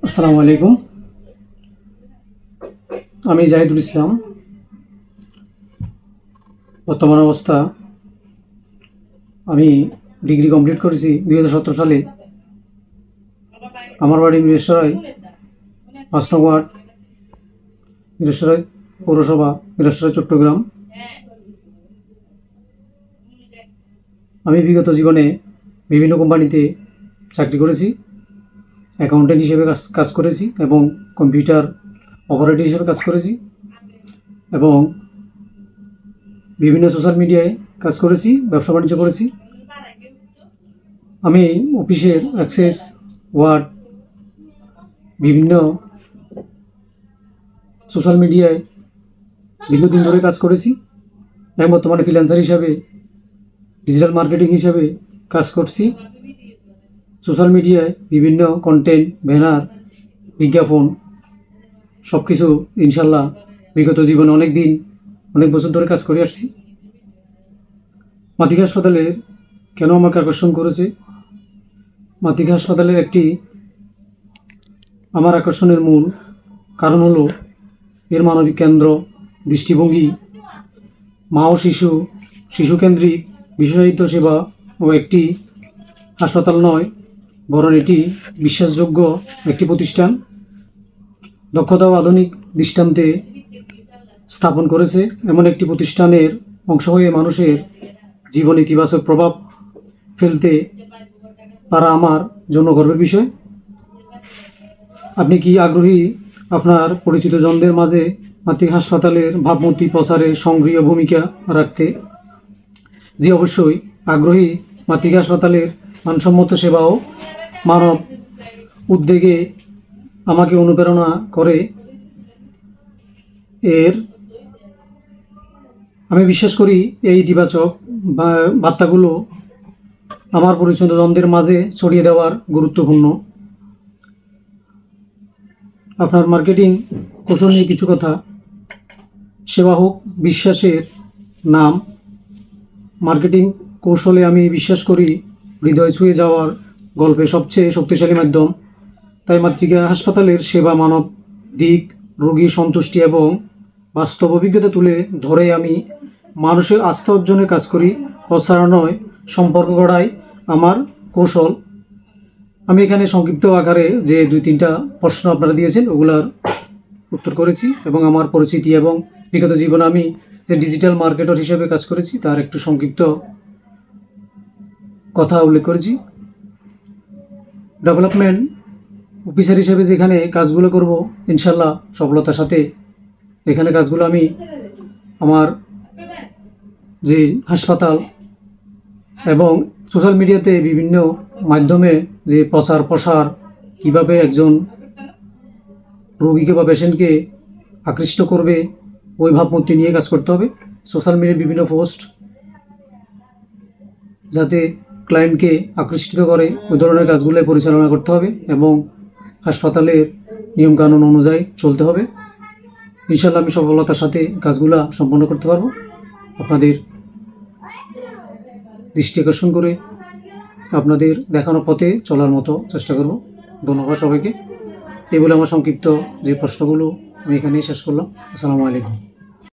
আসসালামু আলাইকুম। আমি জাহিদুল ইসলাম। বর্তমান অবস্থা আমি ডিগ্রি কমপ্লিট করেছি 2017 সালে। আমার বাড়ি মিরেশ্বরাই, 5 নং ওয়ার্ড, মিরেশ্বরাই পৌরসভা, মিরেশ্বরাই, চট্টগ্রাম। আমি বিগত জীবনে বিভিন্ন কোম্পানিতে চাকরি করেছি। অ্যাকাউন্টেন্ট হিসেবে কাজ করেছি এবং কম্পিউটার অপারেটর হিসেবে কাজ করেছি এবং বিভিন্ন সোশ্যাল মিডিয়ায় কাজ করেছি, ব্যবসা বাণিজ্য করেছি। আমি অফিসের অ্যাক্সেস, ওয়ার্ড, বিভিন্ন সোশ্যাল মিডিয়ায় দীর্ঘদিন ধরে কাজ করেছি এবং বর্তমানে ফ্রিল্যান্সার হিসাবে, ডিজিটাল মার্কেটিং হিসাবে কাজ করছি। সোশ্যাল মিডিয়ায় বিভিন্ন কন্টেন্ট, ব্যানার, বিজ্ঞাপন সব কিছু ইনশাল্লাহ বিগত জীবনে অনেক বছর ধরে কাজ করে আসছি। মাতৃকা হাসপাতালের কেন আমাকে আকর্ষণ করেছে? মাতৃকা হাসপাতালের আমার আকর্ষণের মূল কারণ হলো এর মানবিক কেন্দ্র, দৃষ্টিভঙ্গি, মা ও শিশুকেন্দ্রিক বিশেষায়িত সেবা ও একটি হাসপাতাল নয়, বরং এটি বিশ্বাসযোগ্য একটি প্রতিষ্ঠান। দক্ষতা ও আধুনিক দৃষ্টান্তে স্থাপন করেছে এমন একটি প্রতিষ্ঠানের অংশ হয়ে মানুষের জীবনে ইতিবাচক প্রভাব ফেলতে পারা আমার জন্য গর্বের বিষয়। আপনি কি আগ্রহী আপনার পরিচিত জনদের মাঝে মাতৃকা হাসপাতালের ভাবমূর্তি প্রচারে সক্রিয় ভূমিকা রাখতে? জি, অবশ্যই আগ্রহী। মাতৃকা হাসপাতালের মানসম্মত সেবা ও মানব উদ্যোগে আমাকে অনুপ্রেরণা করে। আমি বিশ্বাস করি এই ইতিবাচক বার্তাগুলো আমার পরিচিত জনদের মাঝে ছড়িয়ে দেওয়ার গুরুত্বপূর্ণ। আপনার মার্কেটিং কৌশল নিয়ে কিছু কথা। সেবা হোক বিশ্বাসের নাম। মার্কেটিং কৌশলে আমি বিশ্বাস করি হৃদয় ছুঁয়ে যাওয়ার গল্পে সবচেয়ে শক্তিশালী মাধ্যম। তাই মাতৃকা হাসপাতালের সেবা, মানব দিক, রোগী সন্তুষ্টি এবং বাস্তব অভিজ্ঞতা তুলে ধরে আমি মানুষের আস্থা অর্জনের কাজ করি। প্রচারণা নয়, সম্পর্ক গড়াই আমার কৌশল। আমি এখানে সংক্ষিপ্ত আকারে যে 2-3টা প্রশ্ন আপনারা দিয়েছেন ওগুলার উত্তর করেছি এবং আমার পরিচিতি এবং বিগত জীবনে আমি যে ডিজিটাল মার্কেটার হিসেবে কাজ করেছি তার একটু সংক্ষিপ্ত কথা উল্লেখ করেছি। ডেভেলপমেন্ট অফিসার হিসেবে যেখানে কাজগুলো করব ইনশাল্লাহ সফলতার সাথে এখানে কাজগুলো আমি আমার যে হাসপাতাল এবং সোশ্যাল মিডিয়াতে বিভিন্ন মাধ্যমে যে প্রচার প্রসার, কীভাবে একজন রোগীকে বা পেশেন্টকে আকৃষ্ট করবে ওই ভাবমূর্তি নিয়ে কাজ করতে হবে। সোশ্যাল মিডিয়ার বিভিন্ন পোস্ট যাতে ক্লায়েন্টকে আকৃষ্ট করে ওই ধরনের কাজগুলো পরিচালনা করতে হবে এবং হাসপাতালের নিয়মকানুন অনুযায়ী চলতে হবে। ইনশাল্লাহ আমি সফলতার সাথে কাজগুলো সম্পন্ন করতে পারবো। আপনাদের দৃষ্টি আকর্ষণ করে আপনাদের দেখানো পথে চলার মতো চেষ্টা করব। ধন্যবাদ সবাইকে। এই বলে আমার সংক্ষিপ্ত যে প্রশ্নগুলো আমি এখানেই শেষ করলাম। আসসালামু আলাইকুম।